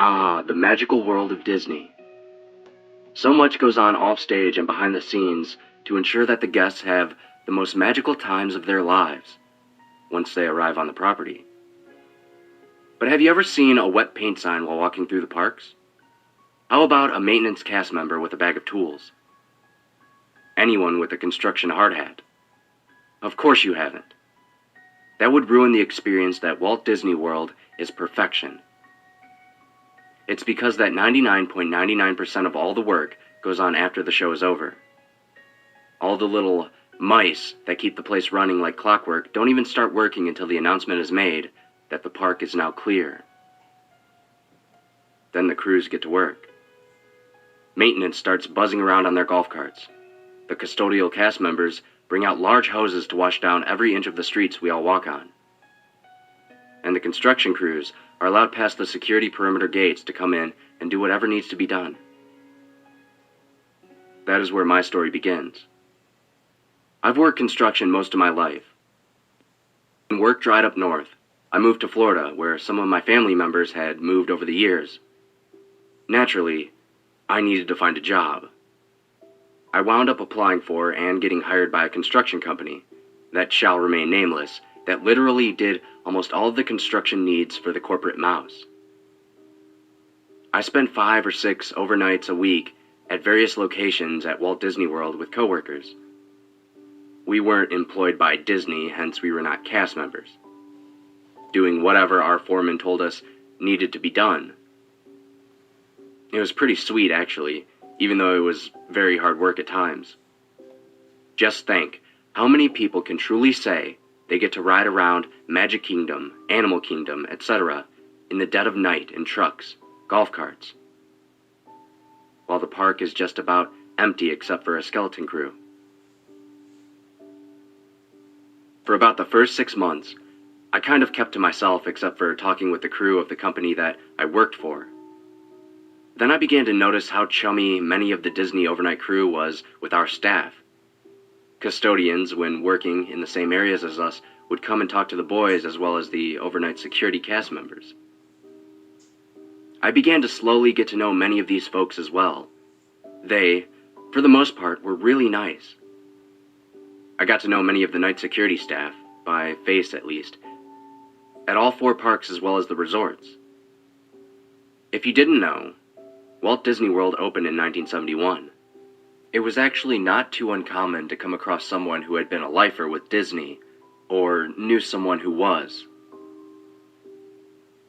Ah, the magical world of Disney. So much goes on offstage and behind the scenes to ensure that the guests have the most magical times of their lives once they arrive on the property. But have you ever seen a wet paint sign while walking through the parks? How about a maintenance cast member with a bag of tools? Anyone with a construction hard hat? Of course you haven't. That would ruin the experience that Walt Disney World is perfection. It's because that 99.99% of all the work goes on after the show is over. All the little mice that keep the place running like clockwork don't even start working until the announcement is made that the park is now clear. Then the crews get to work. Maintenance starts buzzing around on their golf carts. The custodial cast members bring out large hoses to wash down every inch of the streets we all walk on. And the construction crews are allowed past the security perimeter gates to come in and do whatever needs to be done. That is where my story begins. I've worked construction most of my life. When work dried up north, I moved to Florida, where some of my family members had moved over the years. Naturally, I needed to find a job. I wound up applying for and getting hired by a construction company that shall remain nameless, that literally did almost all of the construction needs for the corporate mouse. I spent 5 or 6 overnights a week at various locations at Walt Disney World with coworkers. We weren't employed by Disney, hence we were not cast members, doing whatever our foreman told us needed to be done. It was pretty sweet, actually, even though it was very hard work at times. Just think, how many people can truly say they get to ride around Magic Kingdom, Animal Kingdom, etc. in the dead of night in trucks, golf carts, while the park is just about empty except for a skeleton crew? For about the first 6 months, I kind of kept to myself except for talking with the crew of the company that I worked for. Then I began to notice how chummy many of the Disney overnight crew was with our staff. Custodians, when working in the same areas as us, would come and talk to the boys as well as the overnight security cast members. I began to slowly get to know many of these folks as well. They, for the most part, were really nice. I got to know many of the night security staff, by face at least, at all 4 parks as well as the resorts. If you didn't know, Walt Disney World opened in 1971. It was actually not too uncommon to come across someone who had been a lifer with Disney, or knew someone who was.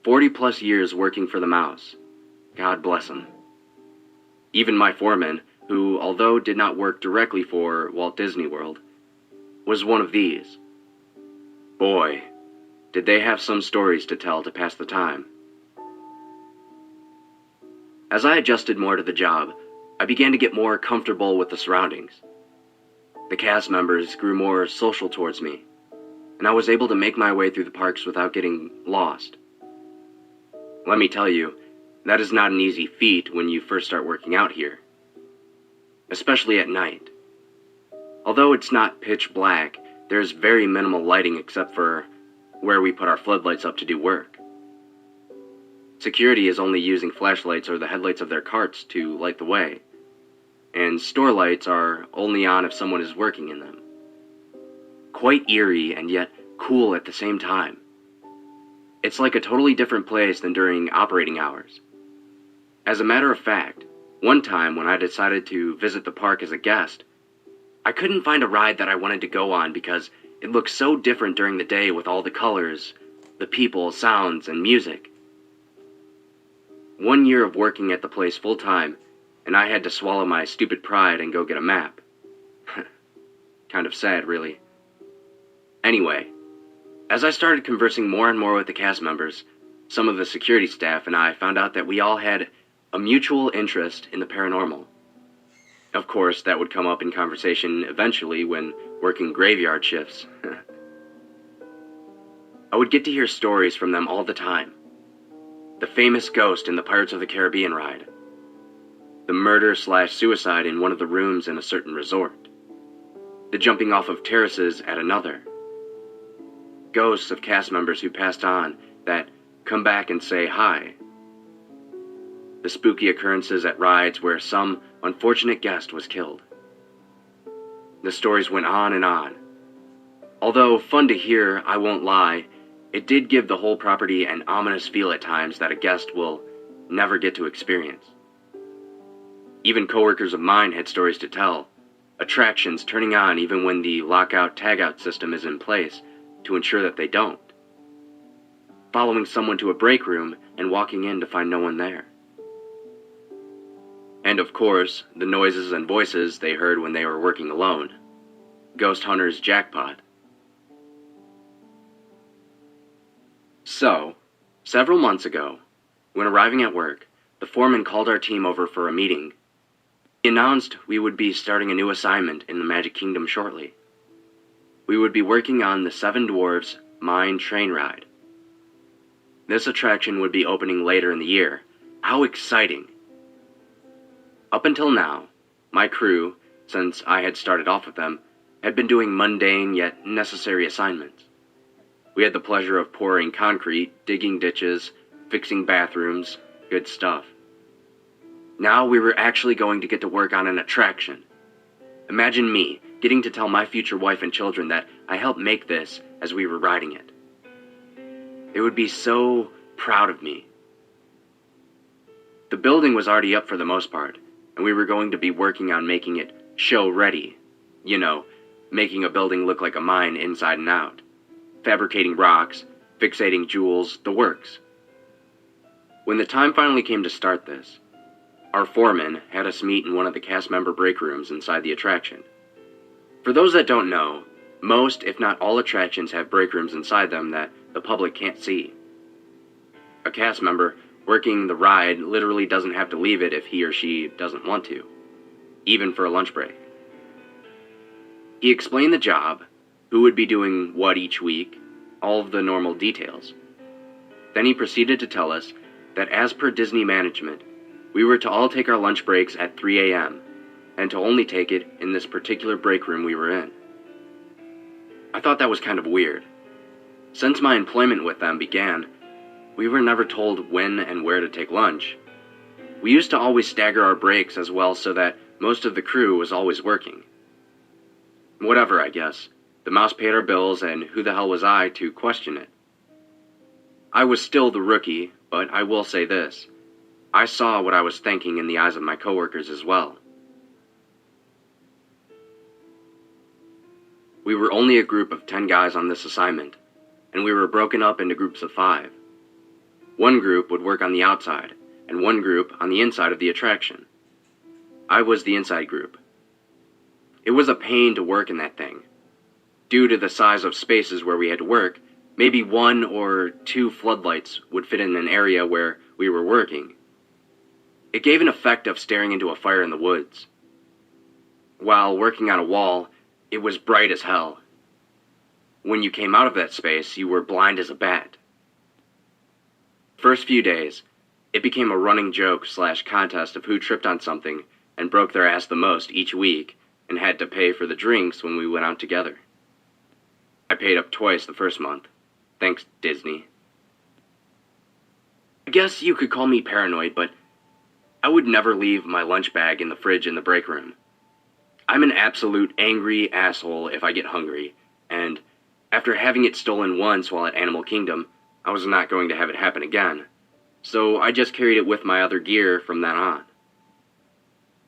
40+ years working for the mouse. God bless him. Even my foreman, who, although did not work directly for Walt Disney World, was one of these. Boy, did they have some stories to tell to pass the time. As I adjusted more to the job, I began to get more comfortable with the surroundings. The cast members grew more social towards me, and I was able to make my way through the parks without getting lost. Let me tell you, that is not an easy feat when you first start working out here, especially at night. Although it's not pitch black, there's very minimal lighting except for where we put our floodlights up to do work. Security is only using flashlights or the headlights of their carts to light the way, and store lights are only on if someone is working in them. Quite eerie and yet cool at the same time. It's like a totally different place than during operating hours. As a matter of fact, one time when I decided to visit the park as a guest, I couldn't find a ride that I wanted to go on because it looked so different during the day with all the colors, the people, sounds, and music. 1 year of working at the place full time, and I had to swallow my stupid pride and go get a map. Kind of sad, really. Anyway, as I started conversing more and more with the cast members, some of the security staff and I found out that we all had a mutual interest in the paranormal. Of course, that would come up in conversation eventually when working graveyard shifts. I would get to hear stories from them all the time. The famous ghost in the Pirates of the Caribbean ride. The murder/suicide in one of the rooms in a certain resort. The jumping off of terraces at another. Ghosts of cast members who passed on that come back and say hi. the spooky occurrences at rides where some unfortunate guest was killed. The stories went on and on. Although fun to hear, I won't lie, it did give the whole property an ominous feel at times that a guest will never get to experience. Even coworkers of mine had stories to tell, attractions turning on even when the lockout-tagout system is in place to ensure that they don't. Following someone to a break room and walking in to find no one there. And of course, the noises and voices they heard when they were working alone. Ghost hunters jackpot. So, several months ago, when arriving at work, the foreman called our team over for a meeting. He announced we would be starting a new assignment in the Magic Kingdom shortly. We would be working on the Seven Dwarfs Mine Train Ride. This attraction would be opening later in the year. How exciting! Up until now, my crew, since I had started off with them, had been doing mundane yet necessary assignments. We had the pleasure of pouring concrete, digging ditches, fixing bathrooms, good stuff. Now we were actually going to get to work on an attraction. Imagine me getting to tell my future wife and children that I helped make this as we were riding it. They would be so proud of me. The building was already up for the most part, and we were going to be working on making it show-ready. You know, making a building look like a mine inside and out. Fabricating rocks, fixating jewels, the works. When the time finally came to start this, our foreman had us meet in one of the cast member break rooms inside the attraction. For those that don't know, most, if not all attractions have break rooms inside them that the public can't see. A cast member working the ride literally doesn't have to leave it if he or she doesn't want to, even for a lunch break. He explained the job, who would be doing what each week, all of the normal details. Then he proceeded to tell us that as per Disney management, we were to all take our lunch breaks at 3 a.m., and to only take it in this particular break room we were in. I thought that was kind of weird. Since my employment with them began, we were never told when and where to take lunch. We used to always stagger our breaks as well so that most of the crew was always working. Whatever, I guess. The mouse paid our bills, and who the hell was I to question it? I was still the rookie, but I will say this. I saw what I was thinking in the eyes of my coworkers as well. We were only a group of 10 guys on this assignment, and we were broken up into groups of 5. One group would work on the outside, and one group on the inside of the attraction. I was the inside group. It was a pain to work in that thing. Due to the size of spaces where we had to work, maybe 1 or 2 floodlights would fit in an area where we were working. It gave an effect of staring into a fire in the woods. While working on a wall, it was bright as hell. When you came out of that space, you were blind as a bat. First few days, it became a running joke / contest of who tripped on something and broke their ass the most each week and had to pay for the drinks when we went out together. I paid up twice the first month. Thanks, Disney. I guess you could call me paranoid, but I would never leave my lunch bag in the fridge in the break room. I'm an absolute angry asshole if I get hungry, and after having it stolen once while at Animal Kingdom, I was not going to have it happen again, so I just carried it with my other gear from then on.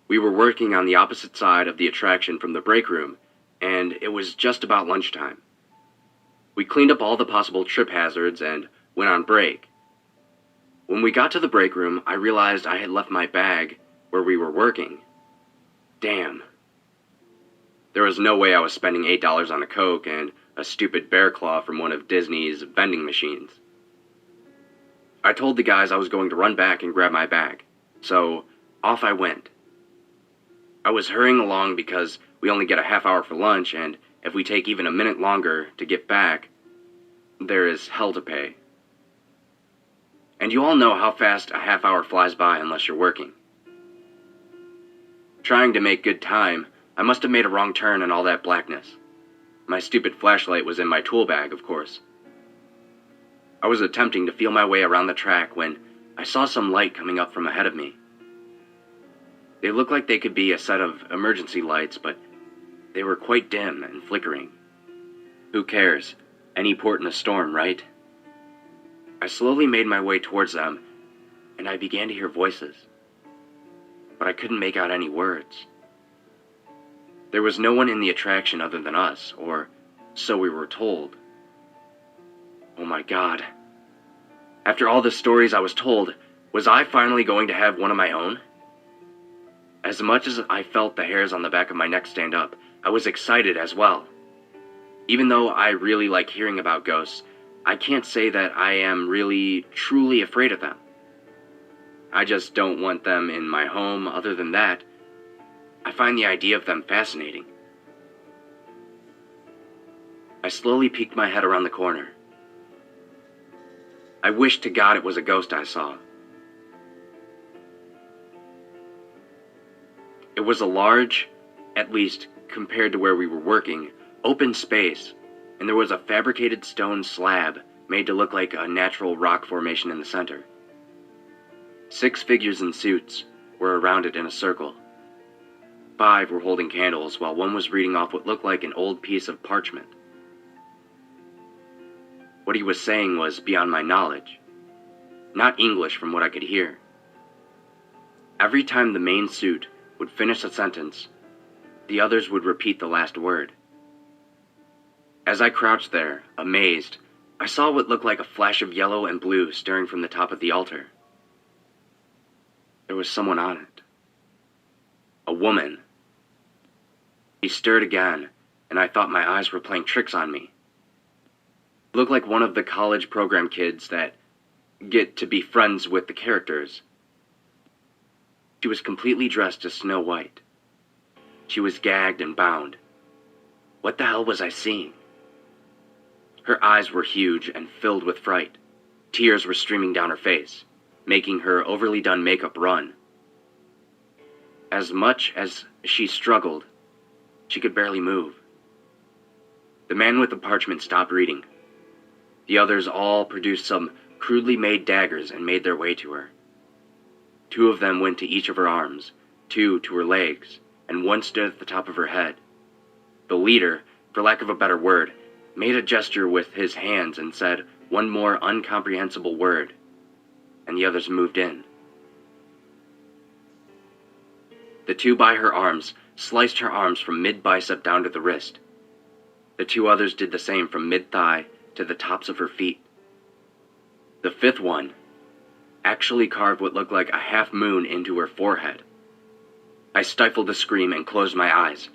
We were working on the opposite side of the attraction from the break room, and it was just about lunchtime. We cleaned up all the possible trip hazards and went on break. When we got to the break room, I realized I had left my bag where we were working. Damn. There was no way I was spending $8 on a Coke and a stupid bear claw from one of Disney's vending machines. I told the guys I was going to run back and grab my bag, so off I went. I was hurrying along because we only get a half hour for lunch, and if we take even a minute longer to get back, there is hell to pay. And you all know how fast a half hour flies by unless you're working. Trying to make good time, I must have made a wrong turn in all that blackness. My stupid flashlight was in my tool bag, of course. I was attempting to feel my way around the track when I saw some light coming up from ahead of me. They looked like they could be a set of emergency lights, but they were quite dim and flickering. Who cares? Any port in a storm, right? I slowly made my way towards them, and I began to hear voices, but I couldn't make out any words. There was no one in the attraction other than us, or so we were told. Oh my God. After all the stories I was told, was I finally going to have one of my own? As much as I felt the hairs on the back of my neck stand up, I was excited as well. Even though I really like hearing about ghosts, I can't say that I am really, truly afraid of them. I just don't want them in my home. Other than that, I find the idea of them fascinating. I slowly peeked my head around the corner. I wished to God it was a ghost I saw. It was a large, at least compared to where we were working, open space, and there was a fabricated stone slab made to look like a natural rock formation in the center. 6 figures in suits were around it in a circle. 5 were holding candles, while one was reading off what looked like an old piece of parchment. What he was saying was beyond my knowledge. Not English from what I could hear. Every time the main suit would finish a sentence, the others would repeat the last word. As I crouched there, amazed, I saw what looked like a flash of yellow and blue staring from the top of the altar. There was someone on it. A woman. She stirred again, and I thought my eyes were playing tricks on me. It looked like one of the college program kids that get to be friends with the characters. She was completely dressed as Snow White. She was gagged and bound. What the hell was I seeing? Her eyes were huge and filled with fright. Tears were streaming down her face, making her overly done makeup run. As much as she struggled, she could barely move. The man with the parchment stopped reading. The others all produced some crudely made daggers and made their way to her. 2 of them went to each of her arms, 2 to her legs, and 1 stood at the top of her head. The leader, for lack of a better word, made a gesture with his hands and said one more incomprehensible word, and the others moved in. The 2 by her arms sliced her arms from mid-bicep down to the wrist. The 2 others did the same from mid-thigh to the tops of her feet. The 5th one actually carved what looked like a half moon into her forehead. I stifled a scream and closed my eyes.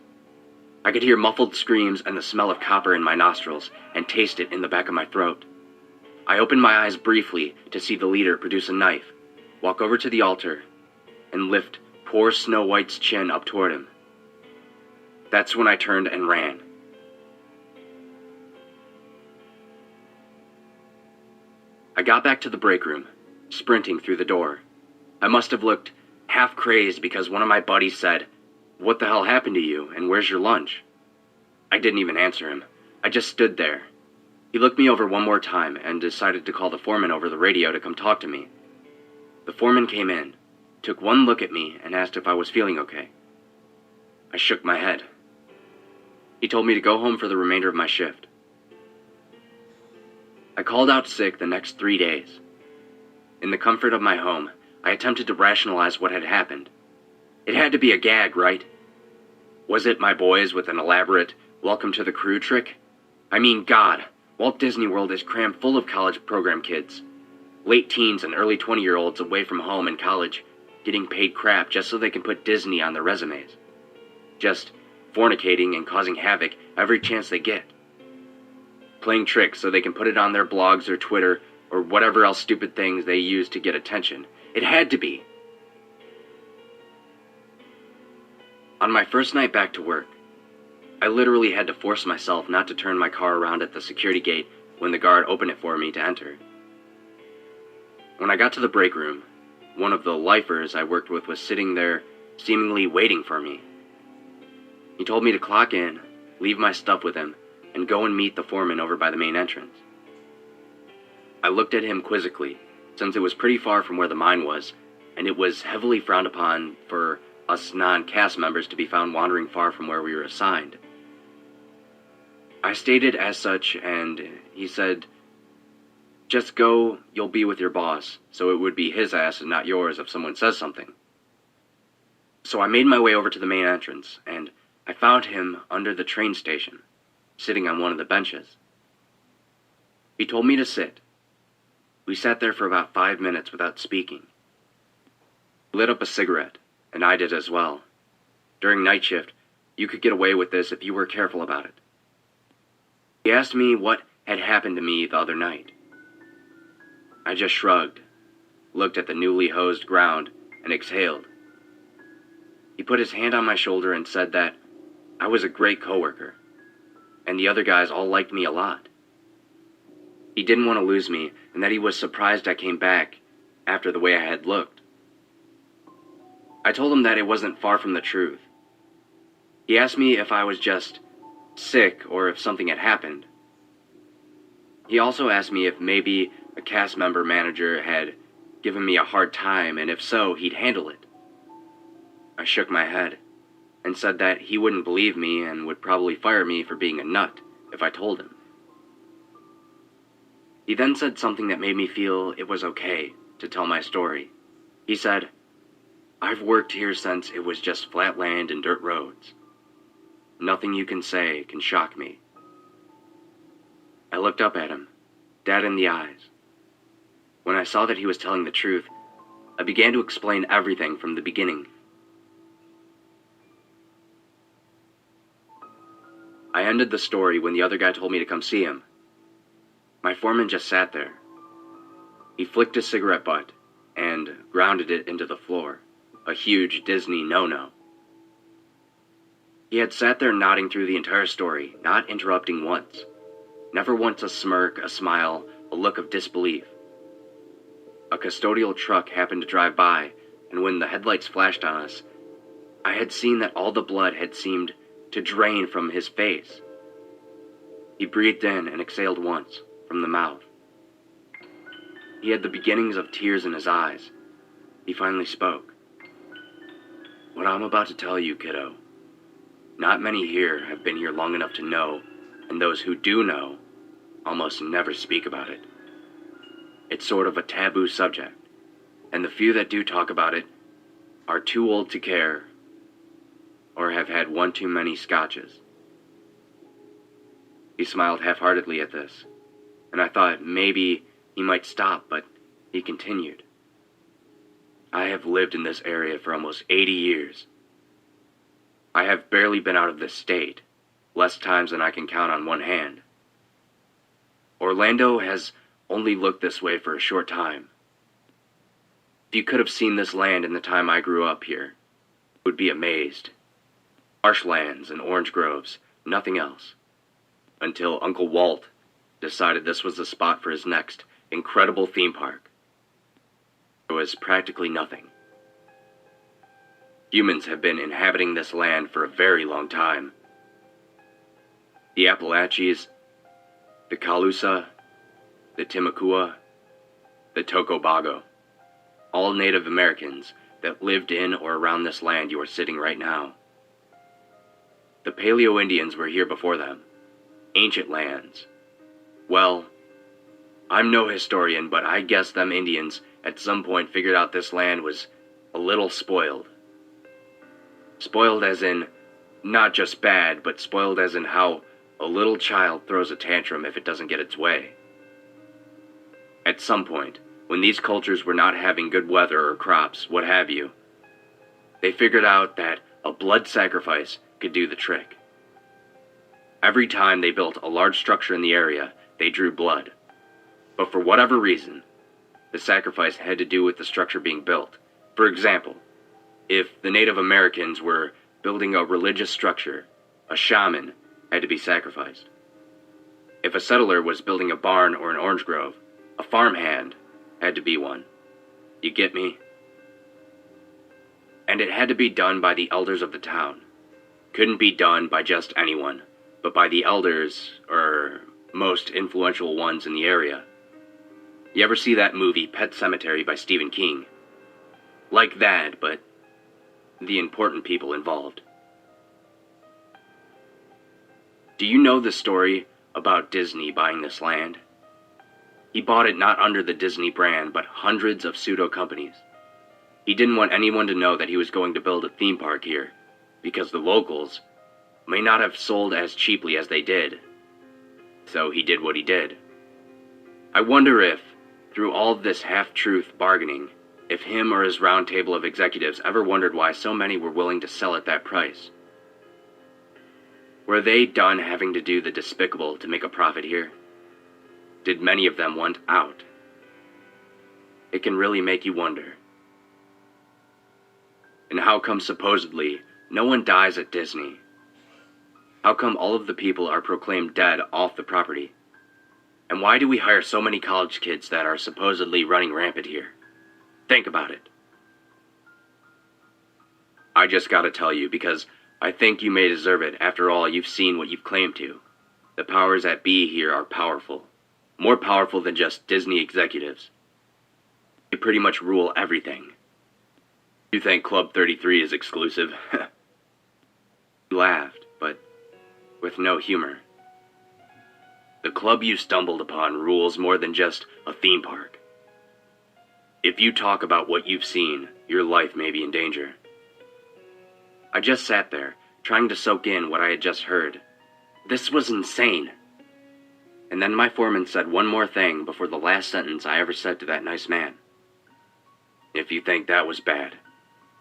I could hear muffled screams and the smell of copper in my nostrils and taste it in the back of my throat. I opened my eyes briefly to see the leader produce a knife, walk over to the altar, and lift poor Snow White's chin up toward him. That's when I turned and ran. I got back to the break room, sprinting through the door. I must have looked half crazed because one of my buddies said, "What the hell happened to you, and where's your lunch?" I didn't even answer him. I just stood there. He looked me over one more time and decided to call the foreman over the radio to come talk to me. The foreman came in, took one look at me, and asked if I was feeling okay. I shook my head. He told me to go home for the remainder of my shift. I called out sick the next 3 days. In the comfort of my home, I attempted to rationalize what had happened. It had to be a gag, right? Was it my boys with an elaborate welcome to the crew trick? I mean, God, Walt Disney World is crammed full of college program kids. Late teens and early 20-year-olds away from home and college, getting paid crap just so they can put Disney on their resumes. Just fornicating and causing havoc every chance they get. Playing tricks so they can put it on their blogs or Twitter or whatever else stupid things they use to get attention. It had to be. On my first night back to work, I literally had to force myself not to turn my car around at the security gate when the guard opened it for me to enter. When I got to the break room, one of the lifers I worked with was sitting there, seemingly waiting for me. He told me to clock in, leave my stuff with him, and go and meet the foreman over by the main entrance. I looked at him quizzically, since it was pretty far from where the mine was, and it was heavily frowned upon for us non-cast members to be found wandering far from where we were assigned. I stated as such, and he said, "Just go, you'll be with your boss, so it would be his ass and not yours if someone says something." So I made my way over to the main entrance, and I found him under the train station, sitting on one of the benches. He told me to sit. We sat there for about 5 minutes without speaking. He lit up a cigarette, and I did as well. During night shift, you could get away with this if you were careful about it. He asked me what had happened to me the other night. I just shrugged, looked at the newly hosed ground, and exhaled. He put his hand on my shoulder and said that I was a great coworker, and the other guys all liked me a lot. He didn't want to lose me, and that he was surprised I came back after the way I had looked. I told him that it wasn't far from the truth. He asked me if I was just sick or if something had happened. He also asked me if maybe a cast member manager had given me a hard time, and if so, he'd handle it. I shook my head and said that he wouldn't believe me and would probably fire me for being a nut if I told him. He then said something that made me feel it was okay to tell my story. He said, "I've worked here since it was just flat land and dirt roads. Nothing you can say can shock me." I looked up at him, dead in the eyes. When I saw that he was telling the truth, I began to explain everything from the beginning. I ended the story when the other guy told me to come see him. My foreman just sat there. He flicked his cigarette butt and grounded it into the floor, a huge Disney no-no. He had sat there nodding through the entire story, not interrupting once. Never once a smirk, a smile, a look of disbelief. A custodial truck happened to drive by, and when the headlights flashed on us, I had seen that all the blood had seemed to drain from his face. He breathed in and exhaled once, from the mouth. He had the beginnings of tears in his eyes. He finally spoke. "What I'm about to tell you, kiddo, not many here have been here long enough to know, and those who do know almost never speak about it. It's sort of a taboo subject, and the few that do talk about it are too old to care or have had one too many scotches." He smiled half-heartedly at this, and I thought maybe he might stop, but he continued. "I have lived in this area for almost 80 years. I have barely been out of this state, less times than I can count on one hand. Orlando has only looked this way for a short time. If you could have seen this land in the time I grew up here, you would be amazed. Marshlands and orange groves, nothing else. Until Uncle Walt decided this was the spot for his next incredible theme park. There was practically nothing. Humans have been inhabiting this land for a very long time. The Appalachians, the Calusa, the Timucua, the Tocobago, all Native Americans that lived in or around this land you are sitting right now. The Paleo-Indians were here before them. Ancient lands. Well, I'm no historian, but I guess them Indians at some point figured out this land was a little spoiled. Spoiled as in, not just bad, but spoiled as in how a little child throws a tantrum if it doesn't get its way. At some point, when these cultures were not having good weather or crops, what have you, they figured out that a blood sacrifice could do the trick. Every time they built a large structure in the area, they drew blood. But for whatever reason, the sacrifice had to do with the structure being built. For example, if the Native Americans were building a religious structure, a shaman had to be sacrificed. If a settler was building a barn or an orange grove, a farmhand had to be one. You get me? And it had to be done by the elders of the town. Couldn't be done by just anyone, but by the elders, or most influential ones in the area. You ever see that movie, Pet Sematary by Stephen King? Like that, but the important people involved. Do you know the story about Disney buying this land? He bought it not under the Disney brand, but hundreds of pseudo-companies. He didn't want anyone to know that he was going to build a theme park here, because the locals may not have sold as cheaply as they did. So he did what he did. I wonder if, through all of this half-truth bargaining, if him or his round table of executives ever wondered why so many were willing to sell at that price. Were they done having to do the despicable to make a profit here? Did many of them want out? It can really make you wonder. And how come supposedly no one dies at Disney? How come all of the people are proclaimed dead off the property? And why do we hire so many college kids that are supposedly running rampant here? Think about it. I just gotta tell you, because I think you may deserve it. After all, you've seen what you've claimed to. The powers that be here are powerful. More powerful than just Disney executives. They pretty much rule everything. You think Club 33 is exclusive? You laughed, but with no humor. The club you stumbled upon rules more than just a theme park. If you talk about what you've seen, your life may be in danger. I just sat there, trying to soak in what I had just heard. This was insane. And then my foreman said one more thing before the last sentence I ever said to that nice man. If you think that was bad,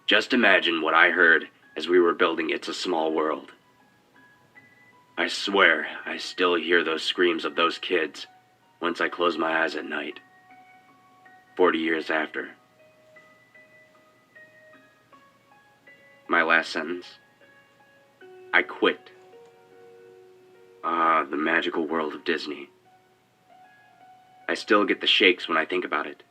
just imagine what I heard as we were building It's a Small World. I swear I still hear those screams of those kids once I close my eyes at night. 40 years after. My last sentence. I quit. Ah, the magical world of Disney. I still get the shakes when I think about it.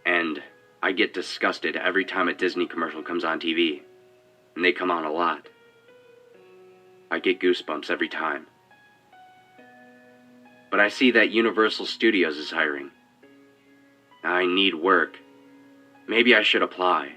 And I get disgusted every time a Disney commercial comes on TV. And they come on a lot. I get goosebumps every time. But I see that Universal Studios is hiring. I need work. Maybe I should apply.